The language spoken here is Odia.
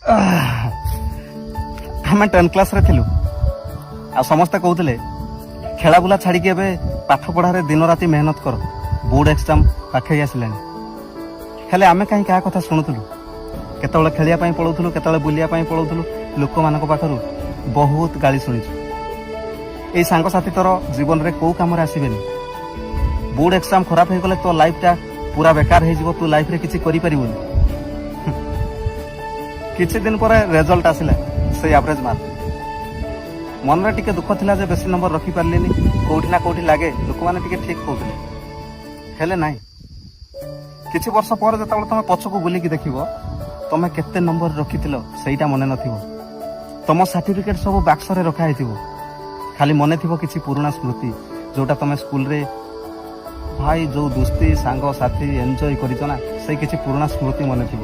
ଆମେ 10th କ୍ଲାସରେ ଥିଲୁ ଆଉ ସମସ୍ତେ କହୁଥିଲେ ଖେଳା ବୁଲା ଛାଡ଼ିକି ଏବେ ପାଠ ପଢ଼ାରେ ଦିନ ରାତି ମେହନତ କର, ବୋର୍ଡ ଏକ୍ଜାମ ପାଖେଇ ଆସିଲାଣି। ହେଲେ ଆମେ କାହିଁ କାହା କଥା ଶୁଣୁଥିଲୁ? କେତେବେଳେ ଖେଳିବା ପାଇଁ ପଳାଉଥିଲୁ, କେତେବେଳେ ବୁଲିବା ପାଇଁ ପଳାଉଥିଲୁ। ଲୋକମାନଙ୍କ ପାଖରୁ ବହୁତ ଗାଳି ଶୁଣିଛୁ। ଏଇ ସାଙ୍ଗସାଥି ତୋର ଜୀବନରେ କୋଉ କାମରେ ଆସିବେନି। ବୋର୍ଡ ଏକ୍ଜାମ ଖରାପ ହେଇଗଲେ ତୋ ଲାଇଫଟା ପୁରା ବେକାର ହେଇଯିବ, ତୁ ଲାଇଫରେ କିଛି କରିପାରିବୁନି। କିଛି ଦିନ ପରେ ରେଜଲ୍ଟ ଆସିଲା, ସେଇ ଆଭରେଜ ମାର୍କ। ମନରେ ଟିକେ ଦୁଃଖ ଥିଲା ଯେ ବେଶୀ ନମ୍ବର ରଖିପାରିଲିନି, କୋଉଠି ନା କୋଉଠି ଲାଗେ, ଲୋକମାନେ ଟିକେ ଠିକ କହୁଥିଲେ। ହେଲେ ନାହିଁ, କିଛି ବର୍ଷ ପରେ ଯେତେବେଳେ ତମେ ପଛକୁ ବୁଲିକି ଦେଖିବ, ତମେ କେତେ ନମ୍ବର ରଖିଥିଲ ସେଇଟା ମନେ ନଥିବ। ତମ ସାର୍ଟିଫିକେଟ ସବୁ ବାକ୍ସରେ ରଖା ହେଇଥିବ, ଖାଲି ମନେ ଥିବ କିଛି ପୁରୁଣା ସ୍ମୃତି, ଯୋଉଟା ତମେ ସ୍କୁଲରେ ଭାଇ ଯୋଉ ଦୋସ୍ତି ସାଙ୍ଗସାଥି ଏନ୍ଜୟ କରିଛ ନା, ସେଇ କିଛି ପୁରୁଣା ସ୍ମୃତି ମନେ ଥିବ।